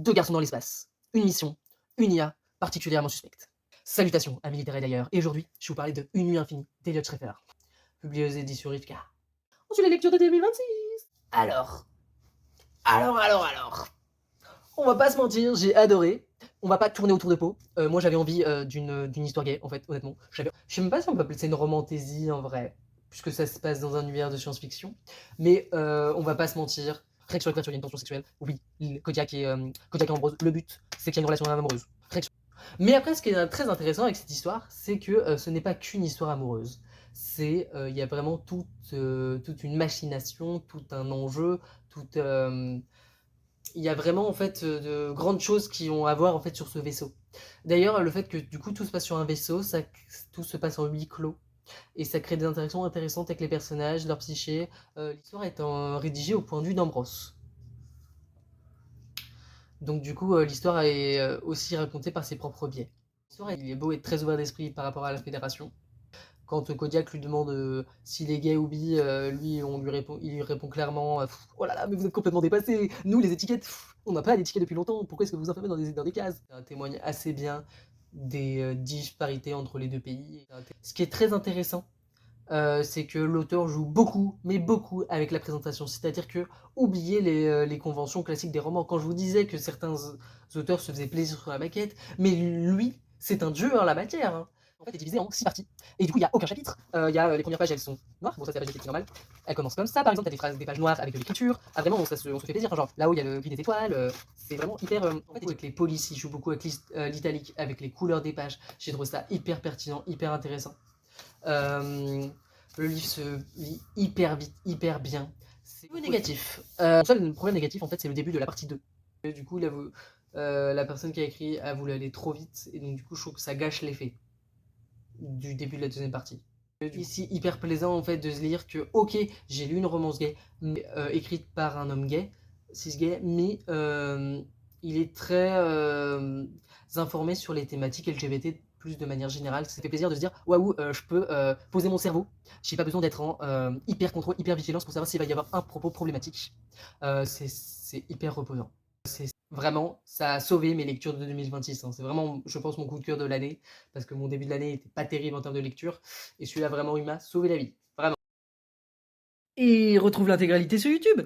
2 garçons dans l'espace, une mission, une IA particulièrement suspecte. Salutations, amis littéraires d'ailleurs, et aujourd'hui, je vais vous parler de Une nuit infinie d'Eliot Schreifer, publié aux éditions Rivka. On suit la lecture de 2026. Alors, on va pas se mentir, j'ai adoré. On va pas tourner autour de peau. Moi, j'avais envie d'une histoire gay, en fait, honnêtement. Je sais même pas si on peut appeler ça une romantaisie, en vrai, puisque ça se passe dans un univers de science-fiction. Mais on va pas se mentir, rien que sur la couverture, il y a une tension sexuelle. Oui, Kodiak et Ambrose, le but, c'est qu'il y ait une relation amoureuse. Mais après, ce qui est très intéressant avec cette histoire, c'est que ce n'est pas qu'une histoire amoureuse. Il y a vraiment toute une machination, tout un enjeu, toute, il y a vraiment en fait de grandes choses qui ont à voir en fait sur ce vaisseau. D'ailleurs, le fait que du coup tout se passe sur un vaisseau, tout se passe en huis clos et ça crée des interactions intéressantes avec les personnages, leur psyché. L'histoire étant rédigée au point de vue d'Ambrose. Donc du coup, l'histoire est aussi racontée par ses propres biais. L'histoire, il est beau être très ouvert d'esprit par rapport à la Fédération. Quand Kodiak lui demande s'il est gay ou bi, il lui répond clairement oh là là, mais vous êtes complètement dépassé. Nous, les étiquettes, on n'a pas d'étiquettes depuis longtemps. Pourquoi est-ce que vous vous enfermez dans des cases? Ça témoigne assez bien des disparités entre les deux pays. Ce qui est très intéressant, c'est que l'auteur joue beaucoup, mais beaucoup avec la présentation. C'est-à-dire que oubliez les conventions classiques des romans. Quand je vous disais que certains auteurs se faisaient plaisir sur la maquette, mais lui, c'est un dieu en la matière. Hein. En fait, est divisé en 6 parties. Et du coup, il n'y a aucun chapitre. Les premières pages, elles sont noires. Bon, ça, c'est la page d'écriture normale. Elles commencent comme ça, par exemple. T'as des pages noires avec de l'écriture. Ah, vraiment, on se fait plaisir. Enfin, genre, là-haut, il y a le gris des étoiles. C'est vraiment hyper. En fait, avec les polices, il joue beaucoup avec l'italique, avec les couleurs des pages. J'ai trouvé ça hyper pertinent, hyper intéressant. Le livre se lit hyper vite, hyper bien. C'est négatif. Le problème négatif, en fait, c'est le début de la partie 2. Et du coup, la personne qui a écrit a voulu aller trop vite, et donc du coup, je trouve que ça gâche l'effet du début de la deuxième partie. Ici, hyper plaisant en fait de se lire que, ok, j'ai lu une romance gay, écrite par un homme gay, cis gay, mais il est très informé sur les thématiques LGBT plus de manière générale. Ça fait plaisir de se dire waouh, je peux poser mon cerveau. J'ai pas besoin d'être en hyper contrôle, hyper vigilance pour savoir s'il va y avoir un propos problématique. C'est hyper reposant. Vraiment, ça a sauvé mes lectures de 2026. Hein. C'est vraiment, je pense, mon coup de cœur de l'année, parce que mon début de l'année était pas terrible en termes de lecture, et celui-là vraiment, il m'a sauvé la vie. Vraiment. Et retrouve l'intégralité sur YouTube.